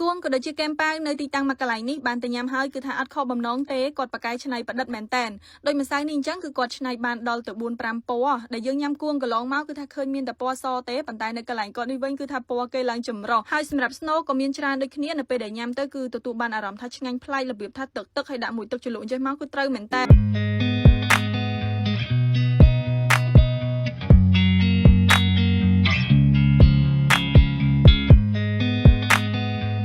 គួងក៏ដូចជាកែមប៉ាវនៅទីតាំងមកកន្លែងនេះបានតែញ៉ាំហើយគឺថាអត់ខកបំណងទេគាត់ប្រកែកឆ្នៃប្រឌិតមែនតែនដោយម្សៅនេះអញ្ចឹងគឺគាត់ឆ្នៃបានដល់ទៅ4-5ពណ៌ដែលយើងញ៉ាំគួងកន្លងមកគឺថាឃើញមានតែពណ៌សទេប៉ុន្តែនៅកន្លែងគាត់នេះវិញគឺថាពណ៌គេឡើងចម្រុះហើយសម្រាប់ស្នូក៏មានច្រើនដូចគ្នានៅពេលដែលញ៉ាំទៅគឺទទួលបានអារម្មណ៍ថាឆ្ងាញ់ប្លែករបៀបថាទឹកហើយដាក់មួយទឹកជ្រលក់ចេះមកគឺត្រូវមែនតែន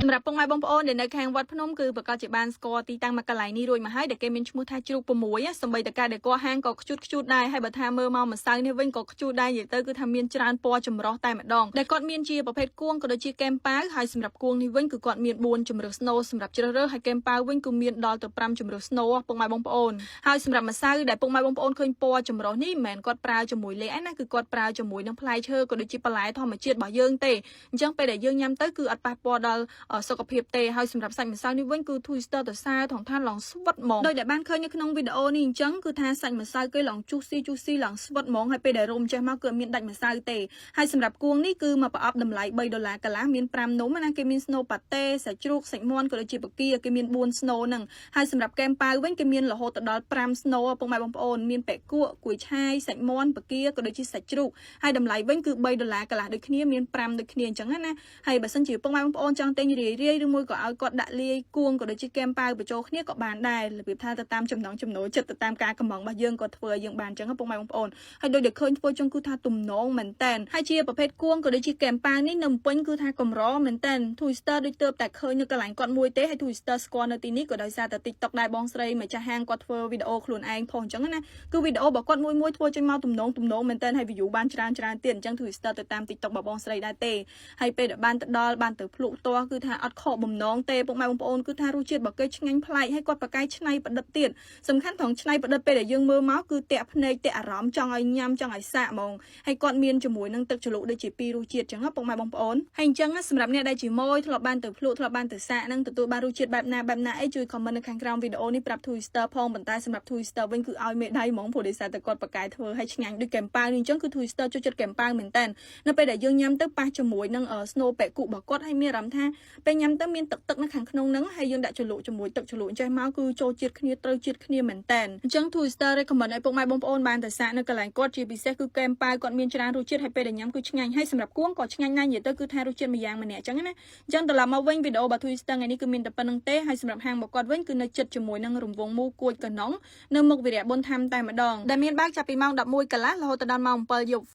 សម្រាប់ពុកម៉ែបងប្អូនដែលនៅខាងវត្តភ្នំគឺប្រកាសជាបានស្គាល់ទីតាំងមកកន្លែងនេះរួចមកហើយដែលគេមានឈ្មោះថាជ្រូក6សម្បីតការដែលគាត់ហាងក៏ខ្ជូតដែរហើយបើថាមើលមកម្សៅនេះវិញក៏ខ្ជូតដែរនិយាយទៅគឺថាមានច្រើនពណ៌ចម្រុះតែម្ដងដែលគាត់មានជាប្រភេទគួងក៏ដូចជាកែមប៉ាវហើយសម្រាប់គួងនេះវិញគឺគាត់មាន4ជម្រើសស្នូសម្រាប់ជ្រើសរើសហើយកែមប៉ាវវិញគឺមានដល់ទៅ5ជម្រើសស្នូពុកម៉ែបងប្អូនហើយសម្រាប់ម្សៅដែលពុកម៉ែបងប្អូនឃើញពណ៌ចម្រុះនេះមិនមែនគាត់ប្រើជាមួយលេខឯណាគឺគាត់ប្រើជាមួយនឹងផ្លែឈើក៏ដូចជាបន្លែធម្មជាតិរបស់យើងទេអញ្ចឹងពេលដែលយើងញ៉ាំទៅគឺអត់ប៉ះពាល់ដល់សុខភាពទេហើយសម្រាប់សាច់ម្សៅនេះវិញគឺ Twister ទៅសារថងថាឡងស្វិតហ្មងដោយដែលបានឃើញនៅក្នុងវីដេអូនេះអញ្ចឹងគឺថាសាច់ម្សៅគេឡងជូស៊ីឡងស្វិតហ្មងហើយពេលដែលរុំចេះមកគឺមានដាច់ម្សៅទេហើយសម្រាប់គួងនេះគឺមកប្រអប់តម្លៃ$3កន្លះមាន5នំណាគេមានស្នូប៉ាតេសាច់ជ្រូកសាច់មាន់ក៏ដូចជាបកាគេមាន4ស្នូហ្នឹងហើយសម្រាប់កែមប៉ាវវិញគេមានរហូតដល់5ស្នូពុកម៉ែបងប្អូនមានប៉ែគក់គួយឆាយសាច់មាន់បកាក៏ដូចជាសាច់ជ្រូកហើយតម្លៃវិញគឺ$3កន្លះដូចគ្នាមាន5ដូចគ្នាអញ្ចឹងណាហើយបើសិនជាពុកម៉ែបងប្អូនចង់ទិញរាយឬមួយក៏ឲ្យគាត់ដាក់លាយគួងក៏ដូចជាកែមប៉ាវបញ្ចូលគ្នាក៏បានដែររបៀបថាទៅតាមចំណង់ចំណូលចិត្តទៅតាមការកំងរបស់យើងក៏ធ្វើឲ្យយើងបានអញ្ចឹងពុកម៉ែបងប្អូនហើយដូចដែលឃើញធ្វើចឹងគឺថាទំនងមែនតែនហើយជាប្រភេទគួងក៏ដូចជាកែមប៉ាវនេះនៅពេញគឺថាកម្រមែនតែន Twister ដូចទៅតែឃើញនៅកន្លែងគាត់មួយទេហើយ Twister ស្គាល់នៅទីនេះក៏ដោយសារតែ TikTok ដែរបងស្រីម្ចាស់ហាងគាត់ធ្វើវីដេអូខ្លួនឯងផងអញ្ចឹងណាគឺវីដេអូរបស់គាត់មួយធ្វើចេញមកទំនងមែនតែនហើយ view បានច្រើនទៀតអញ្ចឹង Twister ទៅតាម TikTok របស់បងស្រីដែរទេហើយពេលដែលបានទៅដល់បានទៅភ្លក់ផ្ទាល់គឺថាអត់ខកបំណងទេពុកម៉ែបងប្អូនគឺថារសជាតិរបស់គេឆ្ងាញ់ប្លែកហើយគាត់ប្រកែកឆ្នៃប្រឌិតទៀតសំខាន់ត្រង់ឆ្នៃប្រឌិតពេលដែលយើងមើលមកគឺតាក់ភ្នែកតាក់អារម្មណ៍ចង់ឲ្យញ៉ាំចង់ឲ្យសាកហ្មងហើយគាត់មានជាមួយនឹងទឹកជ្រលក់ដូចជាពីររសជាតិចឹងពុកម៉ែបងប្អូនហើយអញ្ចឹងសម្រាប់អ្នកដែលជាម៉ួយធ្លាប់បានទៅភ្លក់ធ្លាប់បានទៅសាកនឹងទទួលបានរសជាតិបែបណាអីជួយ comment នៅខាងក្រោមវីដេអូនេះប្រាប់ Twister ផងប៉ុន្តែសម្រាប់ Twister វិញគឺឲ្យមេដៃហ្មងព្រោះដោយសារតែគាត់ប្រកែកធ្វើឲ្យឆ្ងាញ់ដូចកែមប៉ាវនេះអញ្ចឹងគឺ Twister ចូលចិត្តកែមប៉ាវមែនតើនៅពេលដែលយើងញ៉ាំទៅប៉ះជាមួយនឹង snow ប៉ែគុរបស់គាត់ហើយមានអារម្មណ៍ថាពេលញ៉ាំទៅមានទឹកនៅខាងក្នុងហ្នឹងហើយយើងដាក់ជ្រលក់ជាមួយទឹកជ្រលក់ចេះមកគឺចូលជាតិគ្នាត្រូវជាតិគ្នាមែនតើអញ្ចឹង Twister recommend ឲ្យពុកម៉ែបងប្អូនបានទៅសាកនៅកន្លែងគាត់ជាពិសេសគឺកែមប៉ាវគាត់មានច្រើនរសជាតិហើយពេលដែលញ៉ាំគឺឆ្ងាញ់ហើយសម្រាប់គួងក៏ឆ្ងាញ់ដែរនិយាយទៅគឺថារសជាតិមួយយ៉ាងម្នាក់អញ្ចឹងណាអញ្ចឹងត្រឡប់មកវិញវីដេអូរបស់ Twister ថ្ងៃនេះគឺមានតែប៉ុណ្្នឹងទេហើយសម្រាប់ហាងរបស់គាត់វិញគឺនៅចិត្តជាមួយនឹងរង្វង់មូលគួចកណ្ដុងនៅមុខវីរៈបុណ្យធម្មតែម្ដងដែលមានបើកចាប់ពីម៉ោង11កន្លះរហូតដល់ម៉ោង7យប់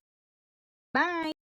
បាយ